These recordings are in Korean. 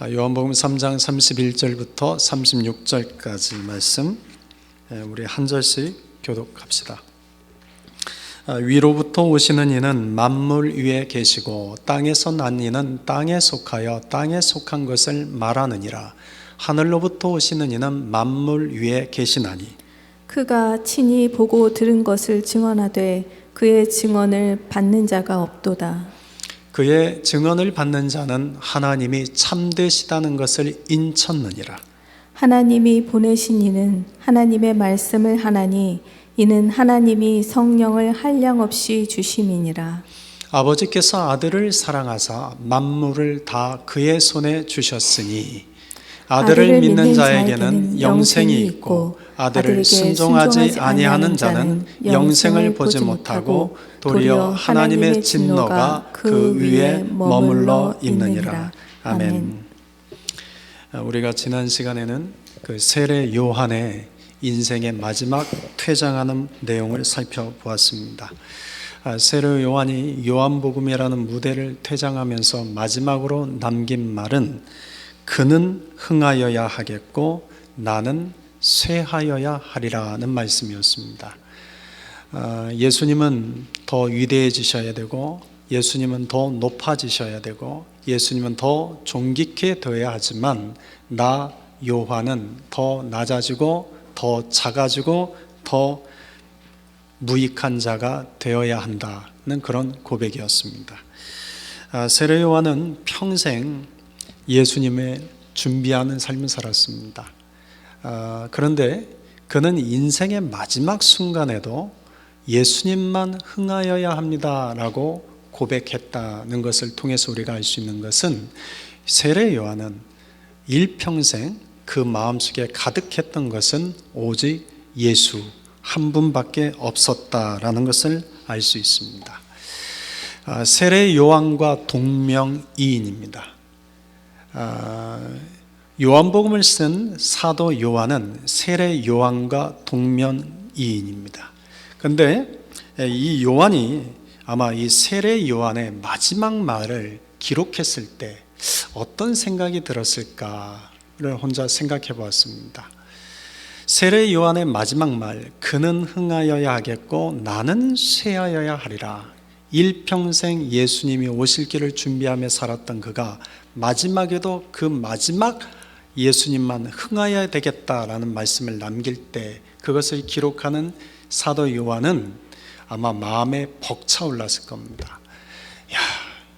요한복음 3장 31절부터 36절까지 말씀 우리 한 절씩 교독합시다. 위로부터 오시는 이는 만물 위에 계시고 땅에서 난 이는 땅에 속하여 땅에 속한 것을 말하느니라. 하늘로부터 오시는 이는 만물 위에 계시나니 그가 친히 보고 들은 것을 증언하되 그의 증언을 받는 자가 없도다. 그의 증언을 받는 자는 하나님이 참되시다는 것을 인쳤느니라. 하나님이 보내신 이는 하나님의 말씀을 하나니 이는 하나님이 성령을 한량없이 주심이니라. 아버지께서 아들을 사랑하사 만물을 다 그의 손에 주셨으니 아들을 믿는 자에게는 영생이 있고 아들을 순종하지 아니하는 자는 영생을 보지 못하고 도리어 하나님의 진노가 그 위에 머물러 있느니라. 아멘. 우리가 지난 시간에는 그 세례 요한의 인생의 마지막 퇴장하는 내용을 살펴보았습니다. 세례 요한이 요한복음이라는 무대를 퇴장하면서 마지막으로 남긴 말은 그는 흥하여야 하겠고 나는 쇠하여야 하리라는 말씀이었습니다. 예수님은 더 위대해지셔야 되고 예수님은 더 높아지셔야 되고 예수님은 더 존귀케 되어야 하지만 나 요한은 더 낮아지고 더 작아지고 더 무익한 자가 되어야 한다는 그런 고백이었습니다. 세례 요한은 평생 예수님의 준비하는 삶을 살았습니다. 그런데 그는 인생의 마지막 순간에도 예수님만 흥하여야 합니다라고 고백했다는 것을 통해서 우리가 알 수 있는 것은 세례 요한은 일평생 그 마음속에 가득했던 것은 오직 예수 한 분밖에 없었다라는 것을 알 수 있습니다. 세례 요한과 동명이인입니다. 요한복음을 쓴 사도 요한은 세례 요한과 동명이인입니다. 그런데 이 요한이 아마 이 세례 요한의 마지막 말을 기록했을 때 어떤 생각이 들었을까를 혼자 생각해 보았습니다. 세례 요한의 마지막 말, 그는 흥하여야 하겠고 나는 쇠하여야 하리라. 일평생 예수님이 오실 길을 준비하며 살았던 그가 마지막에도 그 마지막 예수님만 흥하여야 되겠다라는 말씀을 남길 때 그것을 기록하는 사도 요한은 아마 마음에 벅차올랐을 겁니다. 야,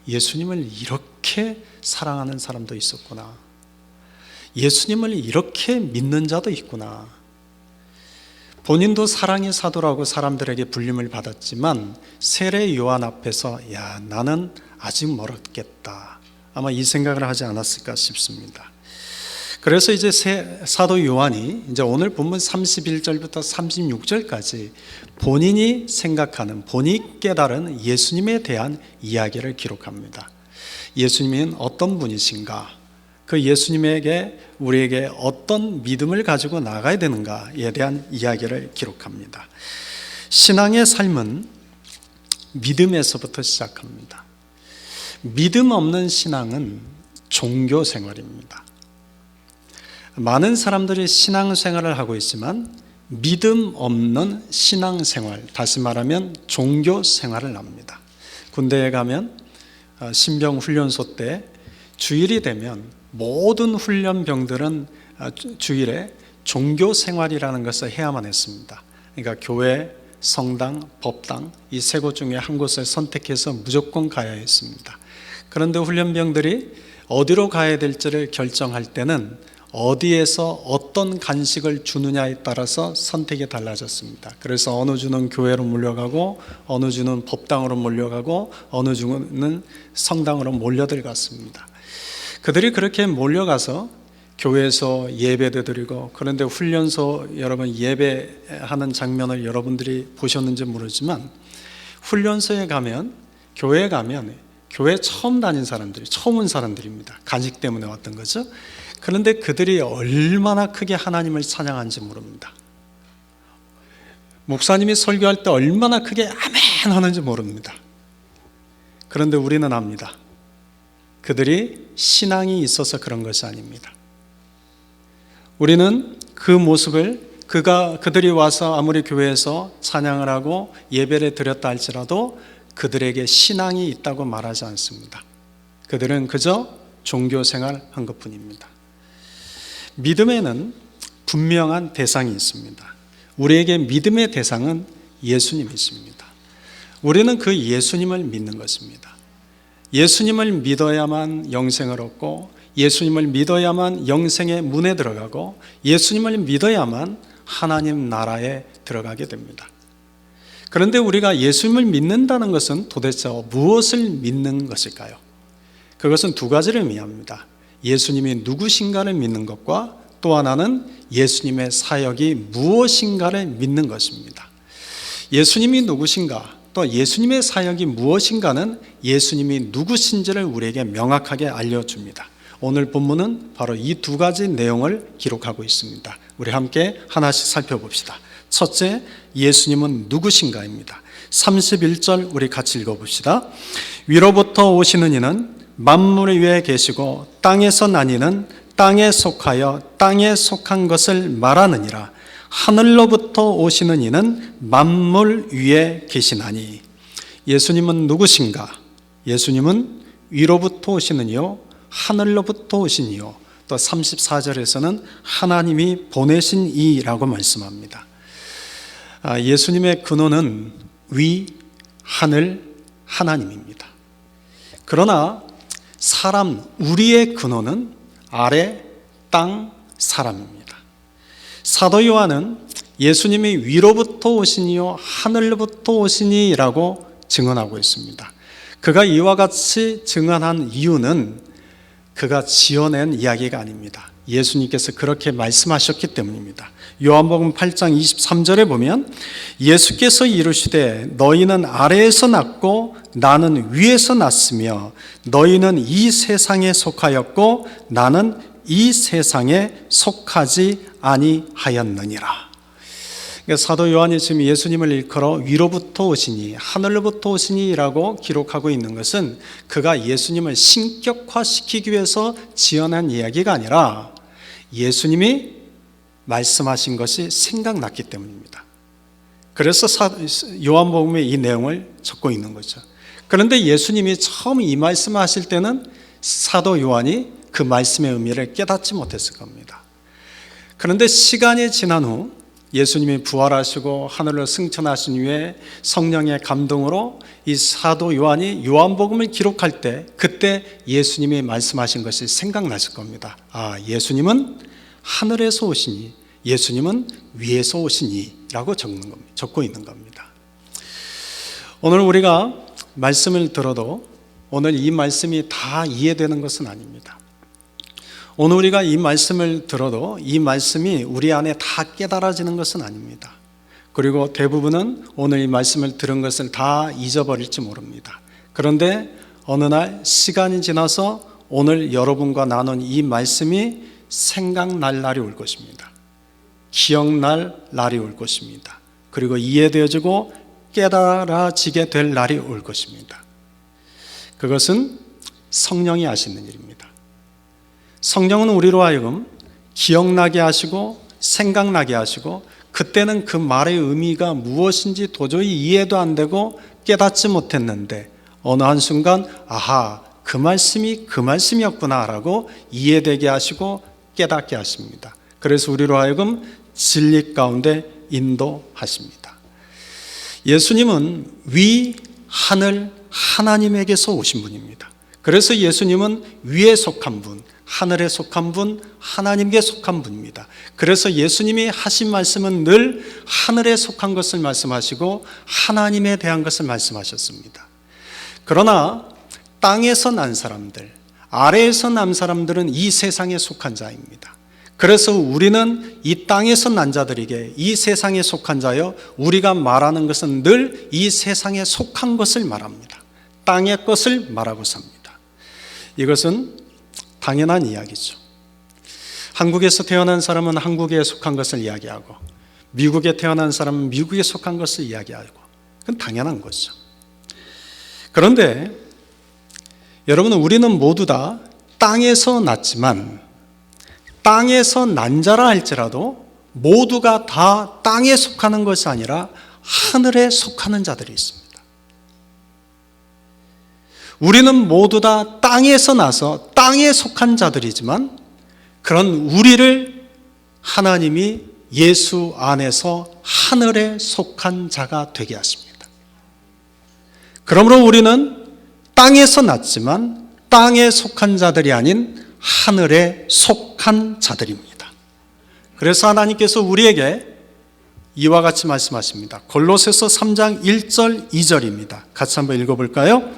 예수님을 이렇게 사랑하는 사람도 있었구나. 예수님을 이렇게 믿는 자도 있구나. 본인도 사랑의 사도라고 사람들에게 불림을 받았지만 세례 요한 앞에서 야, 나는 아직 멀었겠다. 아마 이 생각을 하지 않았을까 싶습니다. 그래서 이제 사도 요한이 이제 오늘 본문 31절부터 36절까지 본인이 생각하는, 본인이 깨달은 예수님에 대한 이야기를 기록합니다. 예수님은 어떤 분이신가? 그 예수님에게 우리에게 어떤 믿음을 가지고 나가야 되는가에 대한 이야기를 기록합니다. 신앙의 삶은 믿음에서부터 시작합니다. 믿음 없는 신앙은 종교 생활입니다. 많은 사람들이 신앙생활을 하고 있지만 믿음 없는 신앙생활, 다시 말하면 종교 생활을 합니다. 군대에 가면 신병훈련소 때 주일이 되면 모든 훈련병들은 주일에 종교 생활이라는 것을 해야만 했습니다. 그러니까 교회, 성당, 법당 이 세 곳 중에 한 곳을 선택해서 무조건 가야 했습니다. 그런데 훈련병들이 어디로 가야 될지를 결정할 때는 어디에서 어떤 간식을 주느냐에 따라서 선택이 달라졌습니다. 그래서 어느 주는 교회로 몰려가고 어느 주는 법당으로 몰려가고 어느 주는 성당으로 몰려들어갔습니다. 그들이 그렇게 몰려가서 교회에서 예배도 드리고, 그런데 훈련소 여러분 예배하는 장면을 여러분들이 보셨는지 모르지만 훈련소에 가면, 교회에 가면 교회 처음 다닌 사람들이, 처음 온 사람들입니다. 간식 때문에 왔던 거죠. 그런데 그들이 얼마나 크게 하나님을 찬양한지 모릅니다. 목사님이 설교할 때 얼마나 크게 아멘 하는지 모릅니다. 그런데 우리는 압니다. 그들이 신앙이 있어서 그런 것이 아닙니다. 우리는 그 모습을 그들이 와서 아무리 교회에서 찬양을 하고 예배를 드렸다 할지라도 그들에게 신앙이 있다고 말하지 않습니다. 그들은 그저 종교 생활한 것뿐입니다. 믿음에는 분명한 대상이 있습니다. 우리에게 믿음의 대상은 예수님이십니다. 우리는 그 예수님을 믿는 것입니다. 예수님을 믿어야만 영생을 얻고, 예수님을 믿어야만 영생의 문에 들어가고, 예수님을 믿어야만 하나님 나라에 들어가게 됩니다. 그런데 우리가 예수님을 믿는다는 것은 도대체 무엇을 믿는 것일까요? 그것은 두 가지를 의미합니다. 예수님이 누구신가를 믿는 것과 또 하나는 예수님의 사역이 무엇인가를 믿는 것입니다. 예수님이 누구신가, 또 예수님의 사역이 무엇인가는 예수님이 누구신지를 우리에게 명확하게 알려줍니다. 오늘 본문은 바로 이 두 가지 내용을 기록하고 있습니다. 우리 함께 하나씩 살펴봅시다. 첫째, 예수님은 누구신가입니다. 31절 우리 같이 읽어봅시다. 위로부터 오시는 이는 만물 위에 계시고 땅에서 난 이는 땅에 속하여 땅에 속한 것을 말하느니라. 하늘로부터 오시는 이는 만물 위에 계시나니. 예수님은 누구신가? 예수님은 위로부터 오시는 이요 하늘로부터 오신 이요, 또 34절에서는 하나님이 보내신 이라고 말씀합니다. 예수님의 근원은 위, 하늘, 하나님입니다. 그러나 우리의 근원은 아래, 땅, 사람입니다. 사도 요한은 예수님이 위로부터 오시니요 하늘로부터 오시니라고 증언하고 있습니다. 그가 이와 같이 증언한 이유는 그가 지어낸 이야기가 아닙니다. 예수님께서 그렇게 말씀하셨기 때문입니다. 요한복음 8장 23절에 보면 예수께서 이르시되 너희는 아래에서 났고 나는 위에서 났으며 너희는 이 세상에 속하였고 나는 이 세상에 속하지 아니하였느니라. 사도 요한이 지금 예수님을 일컬어 위로부터 오시니 하늘로부터 오시니라고 기록하고 있는 것은 그가 예수님을 신격화시키기 위해서 지어낸 이야기가 아니라 예수님이 말씀하신 것이 생각났기 때문입니다. 그래서 요한복음에 이 내용을 적고 있는 거죠. 그런데 예수님이 처음 이 말씀을 하실 때는 사도 요한이 그 말씀의 의미를 깨닫지 못했을 겁니다. 그런데 시간이 지난 후 예수님이 부활하시고 하늘로 승천하신 후에 성령의 감동으로 이 사도 요한이 요한복음을 기록할 때 그때 예수님이 말씀하신 것이 생각나실 겁니다. 예수님은 하늘에서 오시니 예수님은 위에서 오시니 라고 적고 있는 겁니다. 오늘 우리가 말씀을 들어도 오늘 이 말씀이 다 이해되는 것은 아닙니다. 오늘 우리가 이 말씀을 들어도 이 말씀이 우리 안에 다 깨달아지는 것은 아닙니다. 그리고 대부분은 오늘 이 말씀을 들은 것을 다 잊어버릴지 모릅니다. 그런데 어느 날 시간이 지나서 오늘 여러분과 나눈 이 말씀이 생각날 날이 올 것입니다. 기억날 날이 올 것입니다. 그리고 이해되어지고 깨달아지게 될 날이 올 것입니다. 그것은 성령이 하시는 일입니다. 성령은 우리로 하여금 기억나게 하시고 생각나게 하시고 그때는 그 말의 의미가 무엇인지 도저히 이해도 안 되고 깨닫지 못했는데 어느 한순간 그 말씀이 그 말씀이었구나 라고 이해되게 하시고 깨닫게 하십니다. 그래서 우리로 하여금 진리 가운데 인도하십니다. 예수님은 위, 하늘, 하나님에게서 오신 분입니다. 그래서 예수님은 위에 속한 분, 하늘에 속한 분, 하나님께 속한 분입니다. 그래서 예수님이 하신 말씀은 늘 하늘에 속한 것을 말씀하시고 하나님에 대한 것을 말씀하셨습니다. 그러나 땅에서 난 사람들, 아래에서 난 사람들은 이 세상에 속한 자입니다. 그래서 우리는 이 땅에서 난 자들에게 이 세상에 속한 자여 우리가 말하는 것은 늘 이 세상에 속한 것을 말합니다. 땅의 것을 말하고 삽니다. 이것은 당연한 이야기죠. 한국에서 태어난 사람은 한국에 속한 것을 이야기하고 미국에 태어난 사람은 미국에 속한 것을 이야기하고 그건 당연한 거죠. 그런데 여러분, 우리는 모두 다 땅에서 났지만 땅에서 난 자라 할지라도 모두가 다 땅에 속하는 것이 아니라 하늘에 속하는 자들이 있습니다. 우리는 모두 다 땅에서 나서 땅에 속한 자들이지만 그런 우리를 하나님이 예수 안에서 하늘에 속한 자가 되게 하십니다. 그러므로 우리는 땅에서 났지만 땅에 속한 자들이 아닌 하늘에 속한 자들입니다. 그래서 하나님께서 우리에게 이와 같이 말씀하십니다. 골로새서 3장 1절 2절입니다. 같이 한번 읽어볼까요?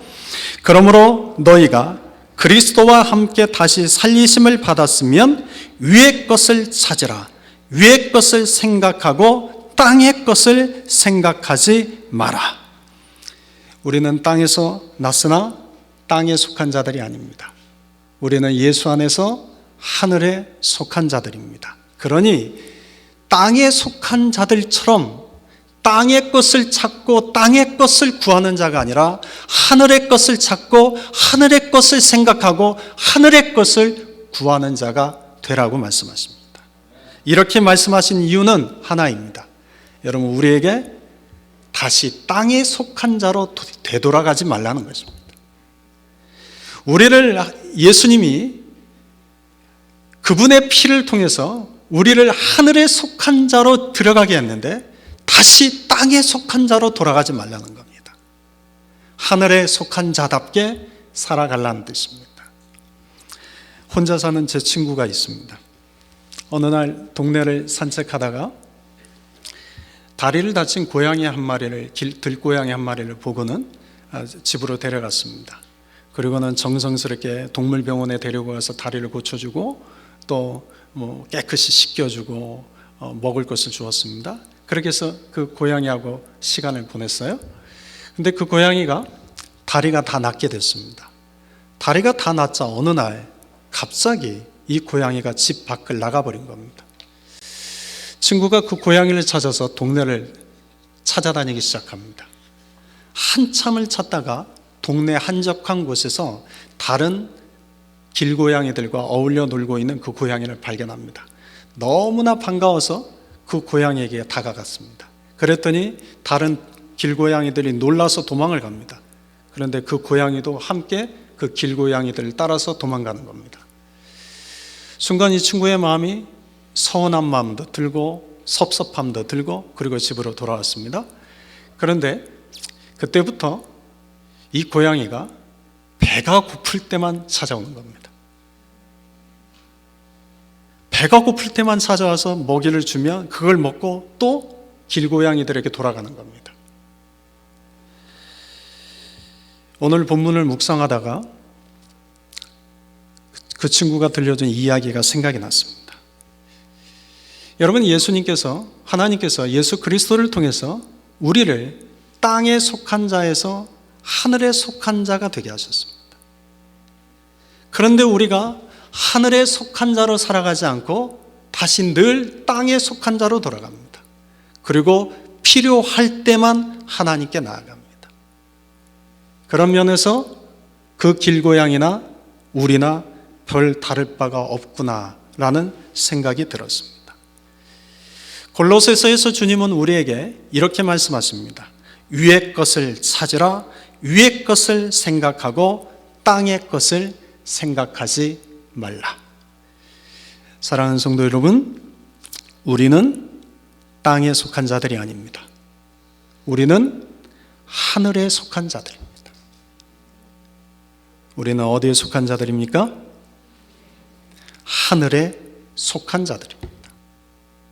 그러므로 너희가 그리스도와 함께 다시 살리심을 받았으면 위의 것을 찾으라. 위의 것을 생각하고 땅의 것을 생각하지 마라. 우리는 땅에서 났으나 땅에 속한 자들이 아닙니다. 우리는 예수 안에서 하늘에 속한 자들입니다. 그러니 땅에 속한 자들처럼 땅의 것을 찾고 땅의 것을 구하는 자가 아니라 하늘의 것을 찾고 하늘의 것을 생각하고 하늘의 것을 구하는 자가 되라고 말씀하십니다. 이렇게 말씀하신 이유는 하나입니다. 여러분, 우리에게 다시 땅에 속한 자로 되돌아가지 말라는 것입니다. 우리를 예수님이 그분의 피를 통해서 우리를 하늘에 속한 자로 들어가게 했는데 다시 땅에 속한 자로 돌아가지 말라는 겁니다. 하늘에 속한 자답게 살아가라는 뜻입니다. 혼자 사는 제 친구가 있습니다. 어느 날 동네를 산책하다가 다리를 다친 고양이 한 마리를, 들고양이 한 마리를 보고는 집으로 데려갔습니다. 그리고는 정성스럽게 동물병원에 데리고 가서 다리를 고쳐주고 또 깨끗이 씻겨주고 먹을 것을 주었습니다. 그렇게 해서 그 고양이하고 시간을 보냈어요. 근데 그 고양이가 다리가 다 낫게 됐습니다. 다리가 다 낫자 어느 날 갑자기 이 고양이가 집 밖을 나가버린 겁니다. 친구가 그 고양이를 찾아서 동네를 찾아다니기 시작합니다. 한참을 찾다가 동네 한적한 곳에서 다른 길고양이들과 어울려 놀고 있는 그 고양이를 발견합니다. 너무나 반가워서 그 고양이에게 다가갔습니다. 그랬더니 다른 길고양이들이 놀라서 도망을 갑니다. 그런데 그 고양이도 함께 그 길고양이들을 따라서 도망가는 겁니다. 순간 이 친구의 마음이 서운한 마음도 들고 섭섭함도 들고 그리고 집으로 돌아왔습니다. 그런데 그때부터 이 고양이가 배가 고플 때만 찾아오는 겁니다. 배가 고플 때만 찾아와서 먹이를 주면 그걸 먹고 또 길고양이들에게 돌아가는 겁니다. 오늘 본문을 묵상하다가 그 친구가 들려준 이야기가 생각이 났습니다. 여러분, 예수님께서, 하나님께서 예수 그리스도를 통해서 우리를 땅에 속한 자에서 하늘에 속한 자가 되게 하셨습니다. 그런데 우리가 하늘에 속한 자로 살아가지 않고 다시 늘 땅에 속한 자로 돌아갑니다. 그리고 필요할 때만 하나님께 나아갑니다. 그런 면에서 그 길고양이나 우리나 별 다를 바가 없구나라는 생각이 들었습니다. 골로새서에서 주님은 우리에게 이렇게 말씀하십니다. 위의 것을 찾으라. 위의 것을 생각하고 땅의 것을 생각하지 말라. 사랑하는 성도 여러분, 우리는 땅에 속한 자들이 아닙니다. 우리는 하늘에 속한 자들입니다. 우리는 어디에 속한 자들입니까? 하늘에 속한 자들입니다.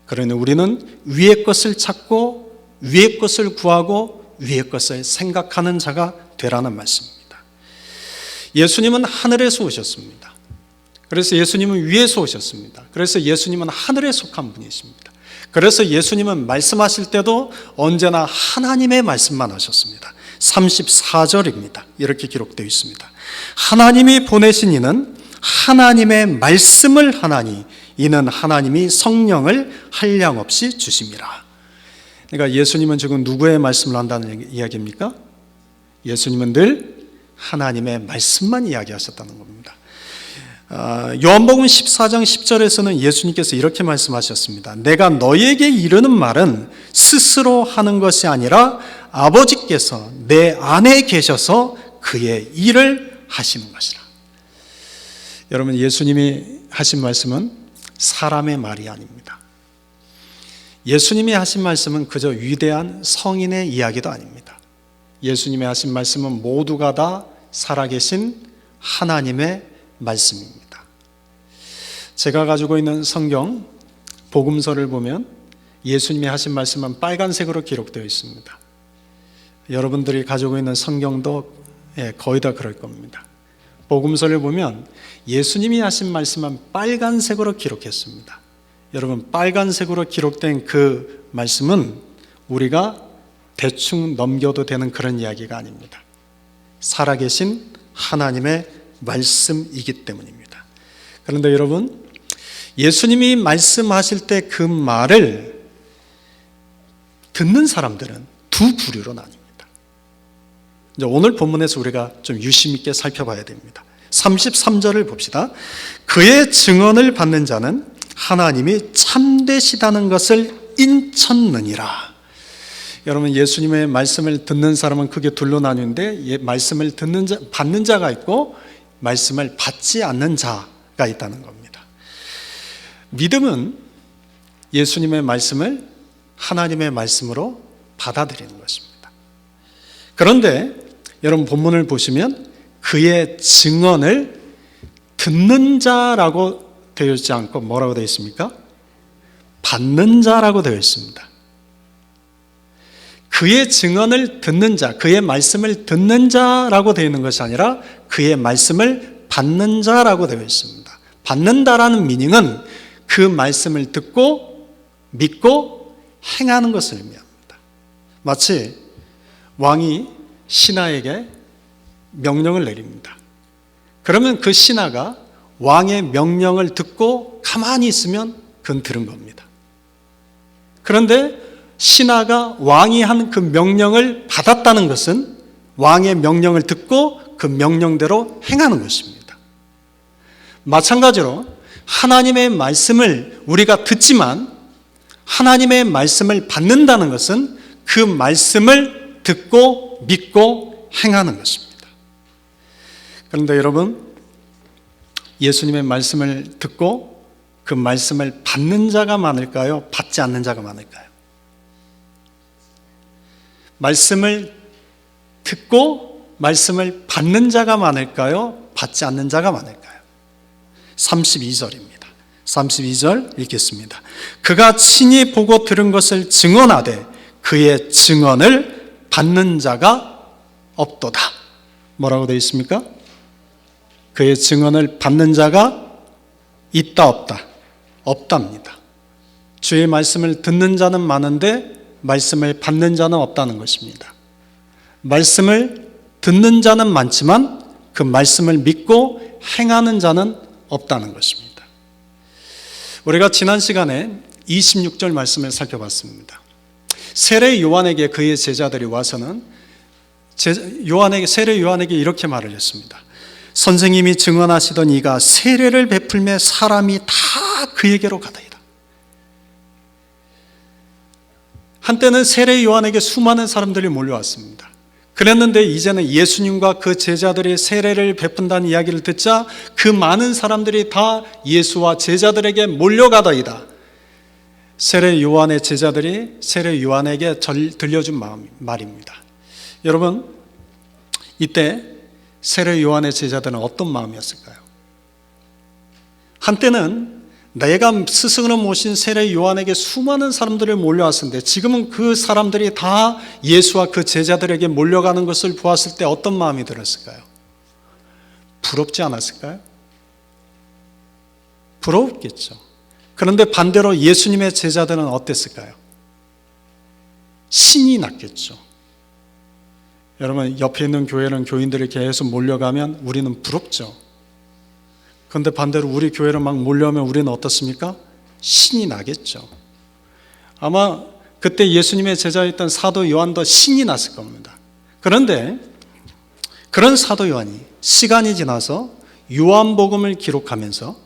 그러니 우리는 위의 것을 찾고 위의 것을 구하고 위의 것을 생각하는 자가 되라는 말씀입니다. 예수님은 하늘에서 오셨습니다. 그래서 예수님은 위에서 오셨습니다. 그래서 예수님은 하늘에 속한 분이십니다. 그래서 예수님은 말씀하실 때도 언제나 하나님의 말씀만 하셨습니다. 34절입니다. 이렇게 기록되어 있습니다. 하나님이 보내신 이는 하나님의 말씀을 하나니 이는 하나님이 성령을 한량없이 주심이라. 그러니까 예수님은 지금 누구의 말씀을 한다는 이야기입니까? 예수님은 늘 하나님의 말씀만 이야기하셨다는 겁니다. 요한복음 14장 10절에서는 예수님께서 이렇게 말씀하셨습니다. 내가 너에게 이르는 말은 스스로 하는 것이 아니라 아버지께서 내 안에 계셔서 그의 일을 하시는 것이라. 여러분, 예수님이 하신 말씀은 사람의 말이 아닙니다. 예수님이 하신 말씀은 그저 위대한 성인의 이야기도 아닙니다. 예수님이 하신 말씀은 모두가 다 살아계신 하나님의 말씀입니다. 제가 가지고 있는 성경 복음서를 보면 예수님이 하신 말씀은 빨간색으로 기록되어 있습니다. 여러분들이 가지고 있는 성경도 거의 다 그럴 겁니다. 복음서를 보면 예수님이 하신 말씀은 빨간색으로 기록했습니다. 여러분, 빨간색으로 기록된 그 말씀은 우리가 대충 넘겨도 되는 그런 이야기가 아닙니다. 살아계신 하나님의 말씀이기 때문입니다. 그런데 여러분, 예수님이 말씀하실 때 그 말을 듣는 사람들은 두 부류로 나뉩니다. 이제 오늘 본문에서 우리가 좀 유심 있게 살펴봐야 됩니다. 33절을 봅시다. 그의 증언을 받는 자는 하나님이 참되시다는 것을 인쳤느니라. 여러분, 예수님의 말씀을 듣는 사람은 크게 둘로 나뉘는데 말씀을 받는 자가 있고 말씀을 받지 않는 자가 있다는 겁니다. 믿음은 예수님의 말씀을 하나님의 말씀으로 받아들이는 것입니다. 그런데 여러분, 본문을 보시면 그의 증언을 듣는 자라고 되어 있지 않고 뭐라고 되어 있습니까? 받는 자라고 되어 있습니다. 그의 증언을 듣는 자, 그의 말씀을 듣는 자라고 되어 있는 것이 아니라 그의 말씀을 받는 자라고 되어 있습니다. 받는다라는 미닝은 그 말씀을 듣고 믿고 행하는 것을 의미합니다. 마치 왕이 신하에게 명령을 내립니다. 그러면 그 신하가 왕의 명령을 듣고 가만히 있으면 그건 들은 겁니다. 그런데 신하가 왕이 한 그 명령을 받았다는 것은 왕의 명령을 듣고 그 명령대로 행하는 것입니다. 마찬가지로 하나님의 말씀을 우리가 듣지만 하나님의 말씀을 받는다는 것은 그 말씀을 듣고 믿고 행하는 것입니다. 그런데 여러분, 예수님의 말씀을 듣고 그 말씀을 받는 자가 많을까요? 받지 않는 자가 많을까요? 말씀을 듣고 말씀을 받는 자가 많을까요? 받지 않는 자가 많을까요? 32절입니다. 32절 읽겠습니다. 그가 친히 보고 들은 것을 증언하되 그의 증언을 받는 자가 없도다. 뭐라고 되어 있습니까? 그의 증언을 받는 자가 있다 없다? 없답니다. 주의 말씀을 듣는 자는 많은데 말씀을 받는 자는 없다는 것입니다. 말씀을 듣는 자는 많지만 그 말씀을 믿고 행하는 자는 없다는 것입니다. 우리가 지난 시간에 26절 말씀을 살펴봤습니다. 세례 요한에게 그의 제자들이 와서는 세례 요한에게 이렇게 말을 했습니다. 선생님이 증언하시던 이가 세례를 베풀매 사람이 다 그에게로 가다이다. 한때는 세례 요한에게 수많은 사람들이 몰려왔습니다. 그랬는데 이제는 예수님과 그 제자들이 세례를 베푼다는 이야기를 듣자 그 많은 사람들이 다 예수와 제자들에게 몰려가다이다. 세례 요한의 제자들이 세례 요한에게 들려준 말입니다. 여러분, 이때 세례 요한의 제자들은 어떤 마음이었을까요? 한때는 내가 스승으로 모신 세례 요한에게 수많은 사람들이 몰려왔었는데 지금은 그 사람들이 다 예수와 그 제자들에게 몰려가는 것을 보았을 때 어떤 마음이 들었을까요? 부럽지 않았을까요? 부러웠겠죠. 그런데 반대로 예수님의 제자들은 어땠을까요? 신이 났겠죠. 여러분, 옆에 있는 교회는 교인들이 계속 몰려가면 우리는 부럽죠. 그런데 반대로 우리 교회로 막 몰려오면 우리는 어떻습니까? 신이 나겠죠. 아마 그때 예수님의 제자였던 사도 요한도 신이 났을 겁니다. 그런데 그런 사도 요한이 시간이 지나서 요한복음을 기록하면서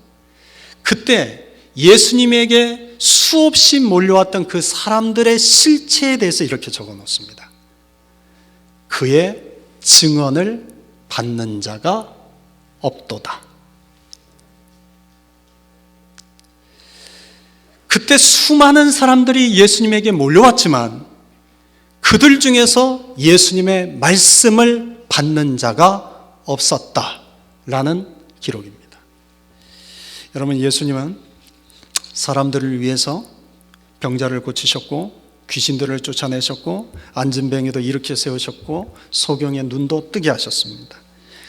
그때 예수님에게 수없이 몰려왔던 그 사람들의 실체에 대해서 이렇게 적어 놓습니다. 그의 증언을 받는 자가 없도다. 그때 수많은 사람들이 예수님에게 몰려왔지만 그들 중에서 예수님의 말씀을 받는 자가 없었다라는 기록입니다. 여러분, 예수님은 사람들을 위해서 병자를 고치셨고 귀신들을 쫓아내셨고 안진뱅이도 일으켜 세우셨고 소경의 눈도 뜨게 하셨습니다.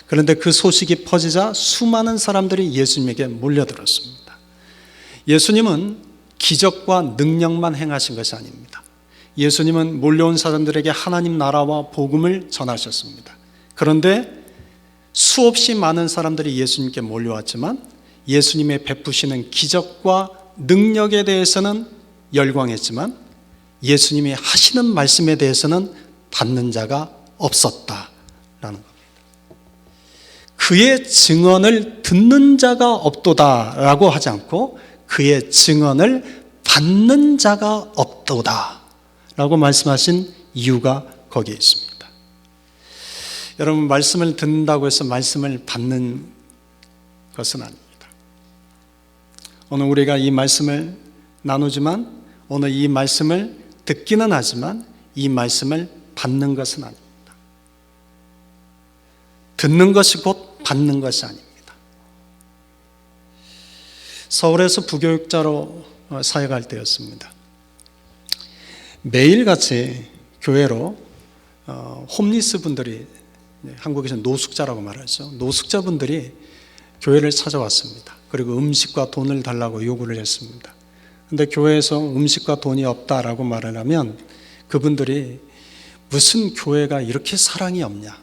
그런데 그 소식이 퍼지자 수많은 사람들이 예수님에게 몰려들었습니다. 예수님은 기적과 능력만 행하신 것이 아닙니다. 예수님은 몰려온 사람들에게 하나님 나라와 복음을 전하셨습니다. 그런데 수없이 많은 사람들이 예수님께 몰려왔지만 예수님의 베푸시는 기적과 능력에 대해서는 열광했지만 예수님이 하시는 말씀에 대해서는 받는 자가 없었다라는 겁니다. 그의 증언을 듣는 자가 없도다라고 하지 않고 그의 증언을 받는 자가 없도다라고 말씀하신 이유가 거기에 있습니다. 여러분, 말씀을 듣는다고 해서 말씀을 받는 것은 아닙니다. 오늘 우리가 이 말씀을 나누지만 오늘 이 말씀을 듣기는 하지만 이 말씀을 받는 것은 아닙니다. 듣는 것이 곧 받는 것이 아닙니다. 서울에서 부교육자로 사역할 때였습니다. 매일같이 교회로 홈리스 분들이, 한국에서는 노숙자라고 말하죠. 노숙자분들이 교회를 찾아왔습니다. 그리고 음식과 돈을 달라고 요구를 했습니다. 그런데 교회에서 음식과 돈이 없다라고 말을 하면 그분들이 무슨 교회가 이렇게 사랑이 없냐,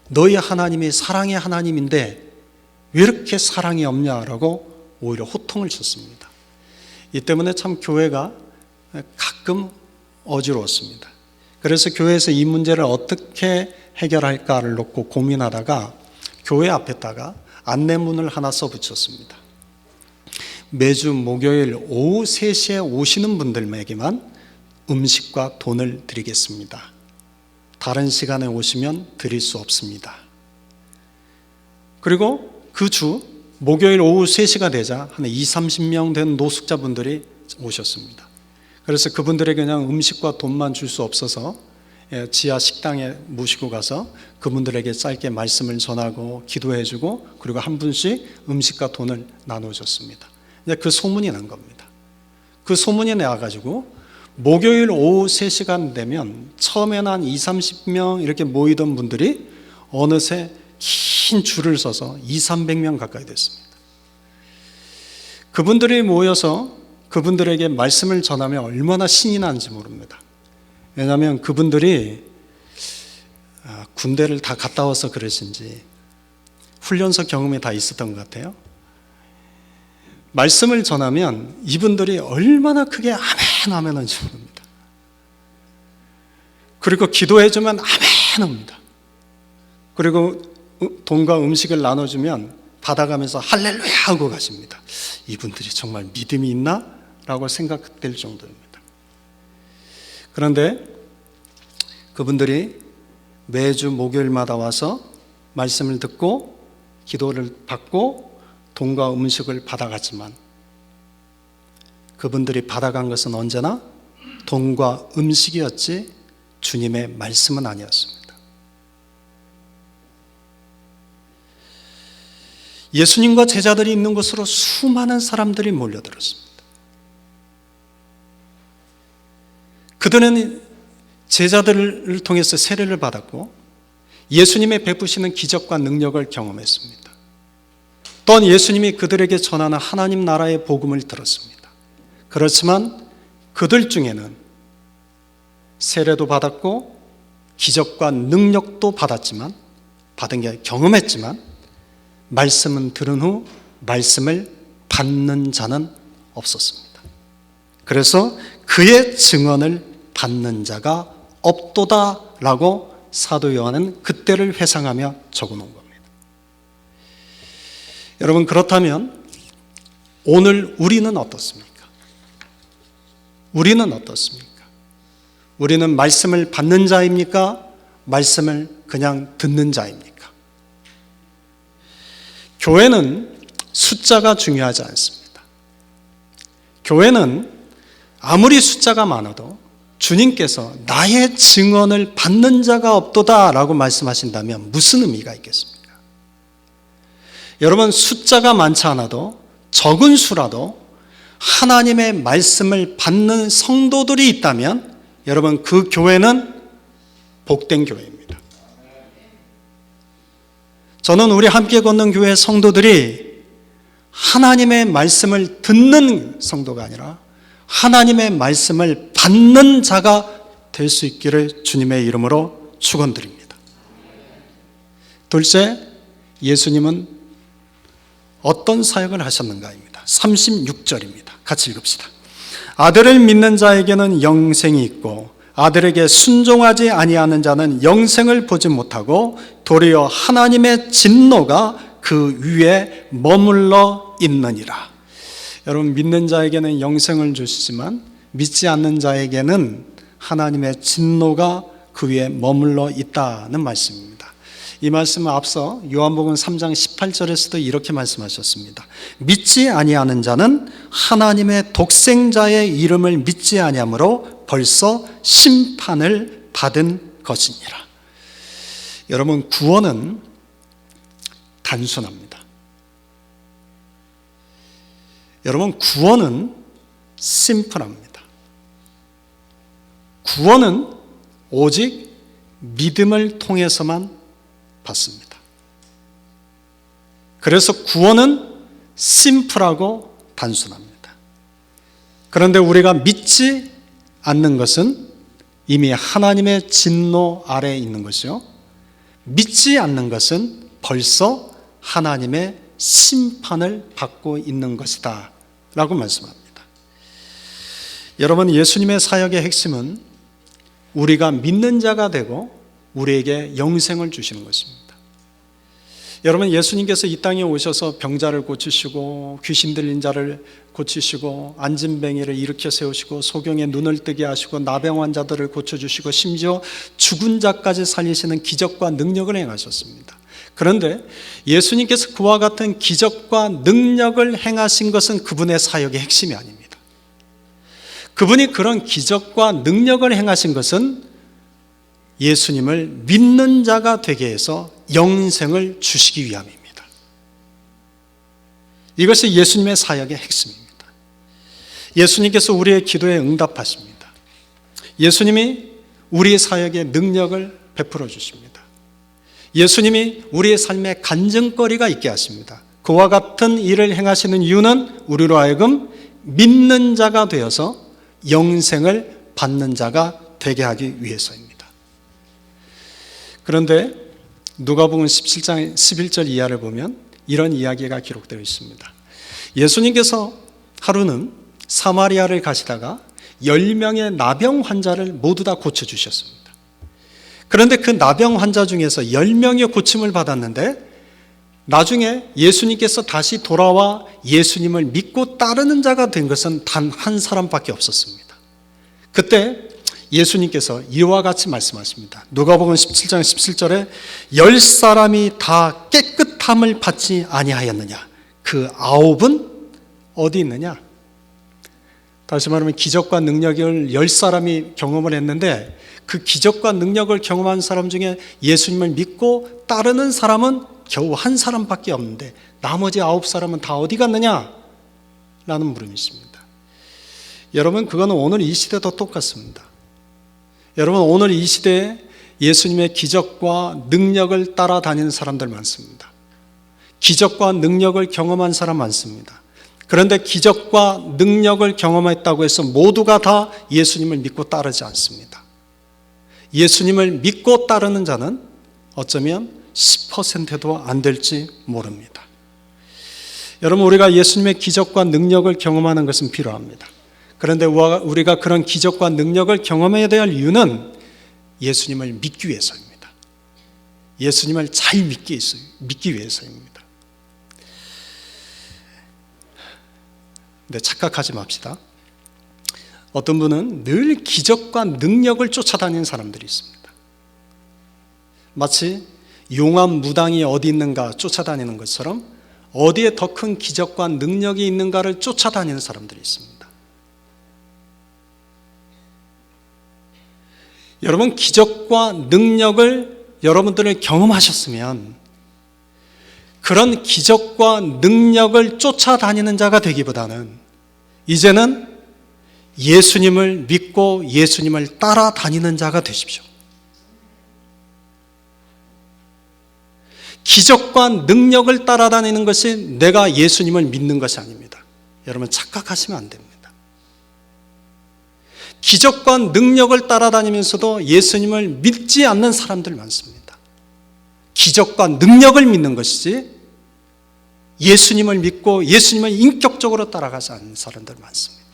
너희 하나님이 사랑의 하나님인데 왜 이렇게 사랑이 없냐라고 오히려 호통을 쳤습니다. 이 때문에 참 교회가 가끔 어지러웠습니다. 그래서 교회에서 이 문제를 어떻게 해결할까를 놓고 고민하다가 교회 앞에다가 안내문을 하나 써붙였습니다. 매주 목요일 오후 3시에 오시는 분들에게만 음식과 돈을 드리겠습니다. 다른 시간에 오시면 드릴 수 없습니다. 그리고 그 주 목요일 오후 3시가 되자 한 20-30명 된 노숙자분들이 오셨습니다. 그래서 그분들에게 그냥 음식과 돈만 줄 수 없어서 지하 식당에 모시고 가서 그분들에게 짧게 말씀을 전하고 기도해주고 그리고 한 분씩 음식과 돈을 나눠줬습니다. 그 소문이 난 겁니다. 그 소문이 나가지고 목요일 오후 3시간 되면 처음에는 한 20-30명 이렇게 모이던 분들이 어느새 긴 줄을 서서 200-300명 가까이 됐습니다. 그분들이 모여서 그분들에게 말씀을 전하면 얼마나 신이 나는지 모릅니다. 왜냐하면 그분들이 군대를 다 갔다 와서 그러신지 훈련소 경험이 다 있었던 것 같아요. 말씀을 전하면 이분들이 얼마나 크게 아멘 아멘 하는지 모릅니다. 그리고 기도해주면 아멘 합니다. 그리고 돈과 음식을 나눠주면 받아가면서 할렐루야 하고 가십니다. 이분들이 정말 믿음이 있나? 라고 생각될 정도입니다. 그런데 그분들이 매주 목요일마다 와서 말씀을 듣고 기도를 받고 돈과 음식을 받아갔지만 그분들이 받아간 것은 언제나 돈과 음식이었지 주님의 말씀은 아니었습니다. 예수님과 제자들이 있는 곳으로 수많은 사람들이 몰려들었습니다. 그들은 제자들을 통해서 세례를 받았고 예수님의 베푸시는 기적과 능력을 경험했습니다. 또한 예수님이 그들에게 전하는 하나님 나라의 복음을 들었습니다. 그렇지만 그들 중에는 세례도 받았고 기적과 능력도 받은 게 경험했지만 말씀은 들은 후 말씀을 받는 자는 없었습니다. 그래서 그의 증언을 받는 자가 없도다라고 사도 요한은 그때를 회상하며 적어놓은 겁니다. 여러분, 그렇다면 오늘 우리는 어떻습니까? 우리는 어떻습니까? 우리는 말씀을 받는 자입니까? 말씀을 그냥 듣는 자입니까? 교회는 숫자가 중요하지 않습니다. 교회는 아무리 숫자가 많아도 주님께서 나의 증언을 받는 자가 없도다 라고 말씀하신다면 무슨 의미가 있겠습니까? 여러분, 숫자가 많지 않아도 적은 수라도 하나님의 말씀을 받는 성도들이 있다면 여러분, 그 교회는 복된 교회입니다. 저는 우리 함께 걷는 교회 성도들이 하나님의 말씀을 듣는 성도가 아니라 하나님의 말씀을 받는 자가 될 수 있기를 주님의 이름으로 축원드립니다. 둘째, 예수님은 어떤 사역을 하셨는가입니다. 36절입니다. 같이 읽읍시다. 아들을 믿는 자에게는 영생이 있고 아들에게 순종하지 아니하는 자는 영생을 보지 못하고 도리어 하나님의 진노가 그 위에 머물러 있느니라. 여러분, 믿는 자에게는 영생을 주시지만 믿지 않는 자에게는 하나님의 진노가 그 위에 머물러 있다는 말씀입니다. 이 말씀은 앞서 요한복음 3장 18절에서도 이렇게 말씀하셨습니다. 믿지 아니하는 자는 하나님의 독생자의 이름을 믿지 아니하므로 벌써 심판을 받은 것이니라. 여러분, 구원은 단순합니다. 여러분, 구원은 심플합니다. 구원은 오직 믿음을 통해서만 받습니다. 그래서 구원은 심플하고 단순합니다. 그런데 우리가 믿지 않는 것은 이미 하나님의 진노 아래에 있는 것이요, 믿지 않는 것은 벌써 하나님의 심판을 받고 있는 것이다 라고 말씀합니다. 여러분, 예수님의 사역의 핵심은 우리가 믿는 자가 되고 우리에게 영생을 주시는 것입니다. 여러분, 예수님께서 이 땅에 오셔서 병자를 고치시고 귀신 들린 자를 고치시고 안진뱅이를 일으켜 세우시고 소경의 눈을 뜨게 하시고 나병 환자들을 고쳐주시고 심지어 죽은 자까지 살리시는 기적과 능력을 행하셨습니다. 그런데 예수님께서 그와 같은 기적과 능력을 행하신 것은 그분의 사역의 핵심이 아닙니다. 그분이 그런 기적과 능력을 행하신 것은 예수님을 믿는 자가 되게 해서 영생을 주시기 위함입니다. 이것이 예수님의 사역의 핵심입니다. 예수님께서 우리의 기도에 응답하십니다. 예수님이 우리의 사역에 능력을 베풀어 주십니다. 예수님이 우리의 삶에 간증거리가 있게 하십니다. 그와 같은 일을 행하시는 이유는 우리로 하여금 믿는 자가 되어서 영생을 받는 자가 되게 하기 위해서입니다. 그런데 누가복음 17장 11절 이하를 보면 이런 이야기가 기록되어 있습니다. 예수님께서 하루는 사마리아를 가시다가 10명의 나병 환자를 모두 다 고쳐주셨습니다. 그런데 그 나병 환자 중에서 10명의 고침을 받았는데 나중에 예수님께서 다시 돌아와 예수님을 믿고 따르는 자가 된 것은 단 한 사람밖에 없었습니다. 그때 예수님께서 이와 같이 말씀하십니다. 누가복음 17장 17절에 10사람이 다 깨끗함을 받지 아니하였느냐? 그 9은 어디 있느냐? 다시 말하면 기적과 능력을 10사람이 경험을 했는데 그 기적과 능력을 경험한 사람 중에 예수님을 믿고 따르는 사람은 겨우 한 사람밖에 없는데 나머지 9사람은 다 어디 갔느냐? 라는 물음이 있습니다. 여러분, 그거는 오늘 이 시대도 똑같습니다. 여러분, 오늘 이 시대에 예수님의 기적과 능력을 따라다니는 사람들 많습니다. 기적과 능력을 경험한 사람 많습니다. 그런데 기적과 능력을 경험했다고 해서 모두가 다 예수님을 믿고 따르지 않습니다. 예수님을 믿고 따르는 자는 어쩌면 10%도 안 될지 모릅니다. 여러분, 우리가 예수님의 기적과 능력을 경험하는 것은 필요합니다. 그런데 우리가 그런 기적과 능력을 경험해야 될 이유는 예수님을 믿기 위해서입니다. 예수님을 잘 믿기 위해서입니다. 근데 착각하지 맙시다. 어떤 분은 늘 기적과 능력을 쫓아다니는 사람들이 있습니다. 마치 용암 무당이 어디 있는가 쫓아다니는 것처럼 어디에 더 큰 기적과 능력이 있는가를 쫓아다니는 사람들이 있습니다. 여러분, 기적과 능력을 여러분들이 경험하셨으면 그런 기적과 능력을 쫓아다니는 자가 되기보다는 이제는 예수님을 믿고 예수님을 따라다니는 자가 되십시오. 기적과 능력을 따라다니는 것이 내가 예수님을 믿는 것이 아닙니다. 여러분, 착각하시면 안 됩니다. 기적과 능력을 따라다니면서도 예수님을 믿지 않는 사람들 많습니다. 기적과 능력을 믿는 것이지 예수님을 믿고 예수님을 인격적으로 따라가지 않는 사람들 많습니다.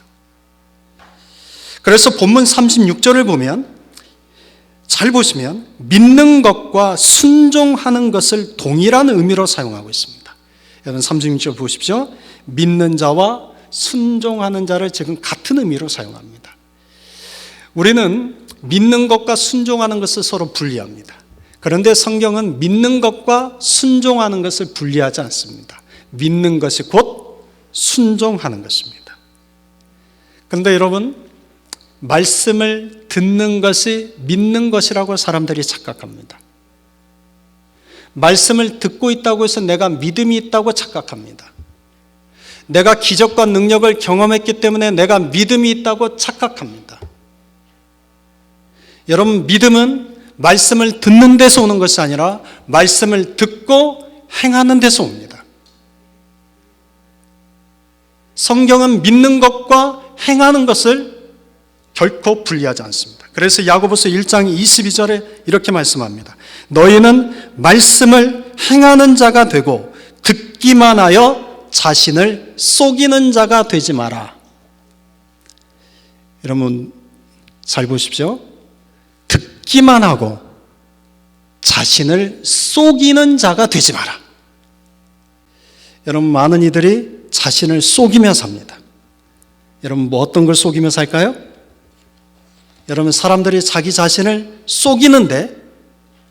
그래서 본문 36절을 보면 잘 보시면 믿는 것과 순종하는 것을 동일한 의미로 사용하고 있습니다. 여러분 36절 보십시오. 믿는 자와 순종하는 자를 지금 같은 의미로 사용합니다. 우리는 믿는 것과 순종하는 것을 서로 분리합니다. 그런데 성경은 믿는 것과 순종하는 것을 분리하지 않습니다. 믿는 것이 곧 순종하는 것입니다. 그런데 여러분, 말씀을 듣는 것이 믿는 것이라고 사람들이 착각합니다. 말씀을 듣고 있다고 해서 내가 믿음이 있다고 착각합니다. 내가 기적과 능력을 경험했기 때문에 내가 믿음이 있다고 착각합니다. 여러분, 믿음은 말씀을 듣는 데서 오는 것이 아니라 말씀을 듣고 행하는 데서 옵니다. 성경은 믿는 것과 행하는 것을 결코 분리하지 않습니다. 그래서 야고보서 1장 22절에 이렇게 말씀합니다. 너희는 말씀을 행하는 자가 되고 듣기만 하여 자신을 속이는 자가 되지 마라. 여러분 잘 보십시오. 듣기만 하고 자신을 속이는 자가 되지 마라. 여러분, 많은 이들이 자신을 속이며 삽니다. 여러분, 뭐 어떤 걸 속이며 살까요? 여러분, 사람들이 자기 자신을 속이는데,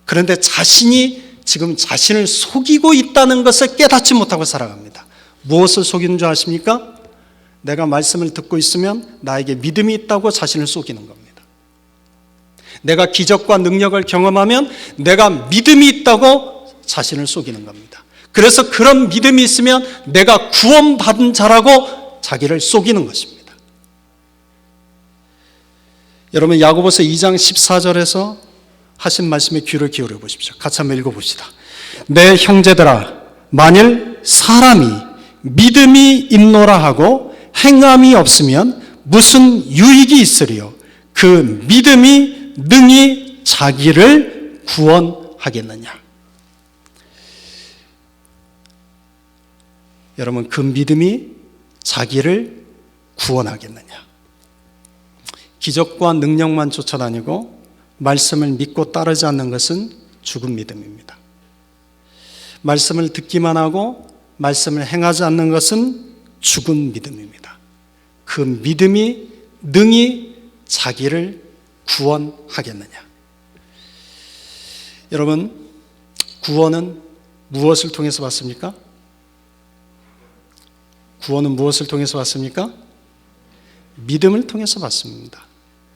그런데 자신이 지금 자신을 속이고 있다는 것을 깨닫지 못하고 살아갑니다. 무엇을 속이는 줄 아십니까? 내가 말씀을 듣고 있으면 나에게 믿음이 있다고 자신을 속이는 겁니다. 내가 기적과 능력을 경험하면 내가 믿음이 있다고 자신을 속이는 겁니다. 그래서 그런 믿음이 있으면 내가 구원받은 자라고 자기를 속이는 것입니다. 여러분, 야고보서 2장 14절에서 하신 말씀에 귀를 기울여 보십시오. 같이 한번 읽어봅시다. 내 형제들아, 만일 사람이 믿음이 있노라 하고 행함이 없으면 무슨 유익이 있으리요? 그 믿음이 능히 자기를 구원하겠느냐? 여러분, 그 믿음이 자기를 구원하겠느냐? 기적과 능력만 쫓아다니고 말씀을 믿고 따르지 않는 것은 죽은 믿음입니다. 말씀을 듣기만 하고 말씀을 행하지 않는 것은 죽은 믿음입니다. 그 믿음이 능히 자기를 구원하겠느냐? 여러분, 구원은 무엇을 통해서 받습니까? 구원은 무엇을 통해서 받습니까? 믿음을 통해서 받습니다.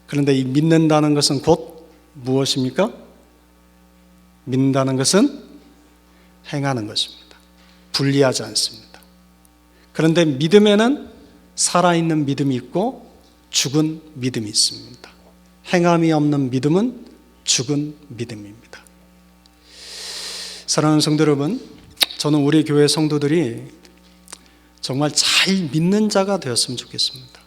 그런데 이 믿는다는 것은 곧 무엇입니까? 믿는다는 것은 행하는 것입니다. 분리하지 않습니다. 그런데 믿음에는 살아있는 믿음이 있고 죽은 믿음이 있습니다. 행함이 없는 믿음은 죽은 믿음입니다. 사랑하는 성도 여러분, 저는 우리 교회 성도들이 정말 잘 믿는 자가 되었으면 좋겠습니다.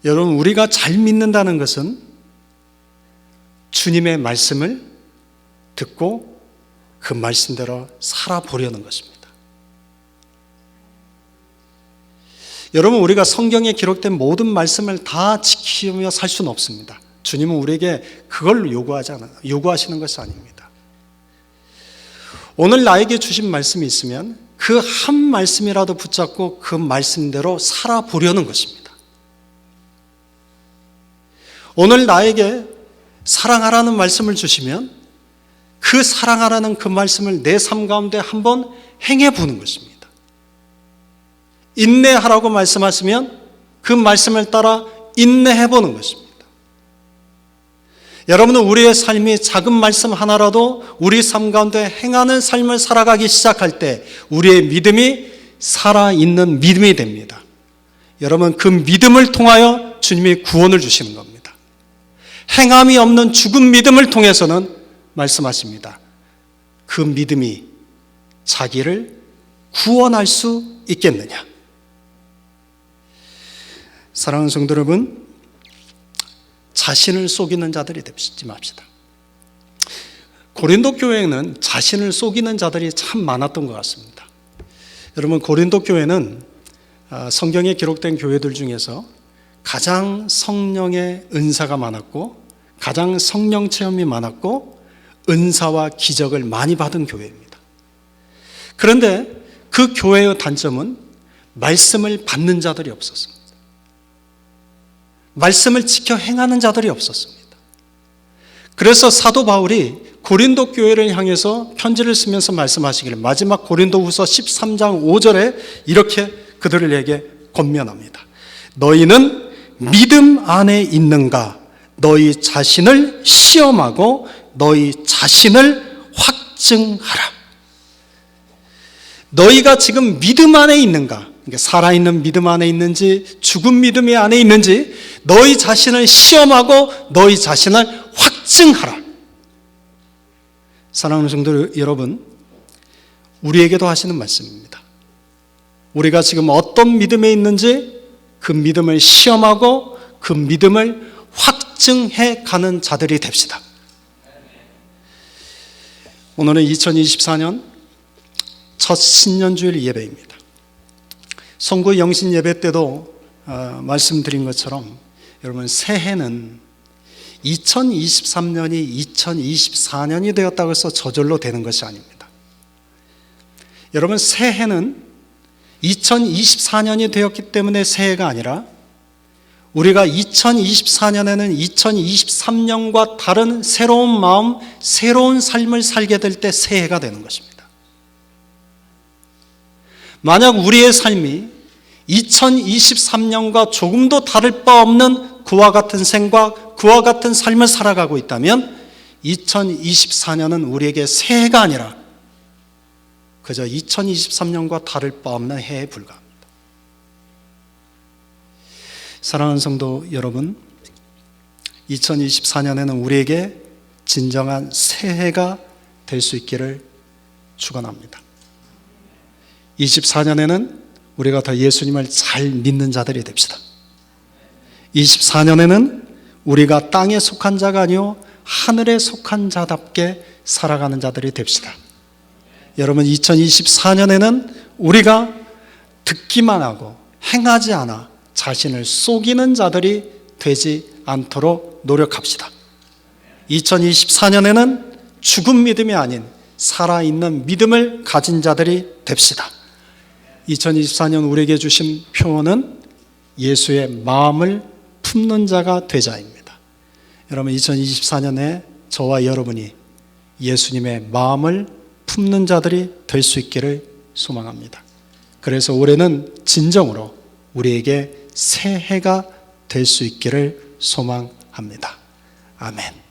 여러분, 우리가 잘 믿는다는 것은 주님의 말씀을 듣고 그 말씀대로 살아보려는 것입니다. 여러분, 우리가 성경에 기록된 모든 말씀을 다 지키며 살 수는 없습니다. 주님은 우리에게 그걸 요구하시는 것이 아닙니다. 오늘 나에게 주신 말씀이 있으면 그 한 말씀이라도 붙잡고 그 말씀대로 살아보려는 것입니다. 오늘 나에게 사랑하라는 말씀을 주시면 그 사랑하라는 그 말씀을 내 삶 가운데 한번 행해 보는 것입니다. 인내하라고 말씀하시면 그 말씀을 따라 인내해 보는 것입니다. 여러분은 우리의 삶이 작은 말씀 하나라도 우리 삶 가운데 행하는 삶을 살아가기 시작할 때 우리의 믿음이 살아있는 믿음이 됩니다. 여러분, 그 믿음을 통하여 주님이 구원을 주시는 겁니다. 행함이 없는 죽은 믿음을 통해서는 말씀하십니다. 그 믿음이 자기를 구원할 수 있겠느냐. 사랑하는 성도 여러분, 자신을 속이는 자들이 되지 맙시다. 고린도 교회에는 자신을 속이는 자들이 참 많았던 것 같습니다. 여러분, 고린도 교회는 성경에 기록된 교회들 중에서 가장 성령의 은사가 많았고 가장 성령 체험이 많았고 은사와 기적을 많이 받은 교회입니다. 그런데 그 교회의 단점은 말씀을 받는 자들이 없었습니다. 말씀을 지켜 행하는 자들이 없었습니다. 그래서 사도 바울이 고린도 교회를 향해서 편지를 쓰면서 말씀하시기를 마지막 고린도후서 13장 5절에 이렇게 그들에게 권면합니다. 너희는 믿음 안에 있는가? 너희 자신을 시험하고 너희 자신을 확증하라. 너희가 지금 믿음 안에 있는가? 그러니까 살아있는 믿음 안에 있는지 죽은 믿음이 안에 있는지 너희 자신을 시험하고 너희 자신을 확증하라. 사랑하는 성도 여러분, 우리에게도 하시는 말씀입니다. 우리가 지금 어떤 믿음에 있는지 그 믿음을 시험하고 그 믿음을 확증해 가는 자들이 됩시다. 오늘은 2024년 첫 신년주일 예배입니다. 성구 영신 예배 때도 말씀드린 것처럼 여러분, 새해는 2023년이 2024년이 되었다고 해서 저절로 되는 것이 아닙니다. 여러분, 새해는 2024년이 되었기 때문에 새해가 아니라 우리가 2024년에는 2023년과 다른 새로운 마음, 새로운 삶을 살게 될 때 새해가 되는 것입니다. 만약 우리의 삶이 2023년과 조금도 다를 바 없는 그와 같은 생각, 그와 같은 삶을 살아가고 있다면 2024년은 우리에게 새해가 아니라 그저 2023년과 다를 바 없는 해에 불과합니다. 사랑하는 성도 여러분, 2024년에는 우리에게 진정한 새해가 될 수 있기를 축원합니다. 24년에는 우리가 더 예수님을 잘 믿는 자들이 됩시다. 24년에는 우리가 땅에 속한 자가 아니요 하늘에 속한 자답게 살아가는 자들이 됩시다. 여러분, 2024년에는 우리가 듣기만 하고 행하지 않아 자신을 속이는 자들이 되지 않도록 노력합시다. 2024년에는 죽은 믿음이 아닌 살아있는 믿음을 가진 자들이 됩시다. 2024년 우리에게 주신 표어는 예수의 마음을 품는 자가 되자입니다. 여러분, 2024년에 저와 여러분이 예수님의 마음을 품는 자들이 될 수 있기를 소망합니다. 그래서 올해는 진정으로 우리에게 새해가 될 수 있기를 소망합니다. 아멘.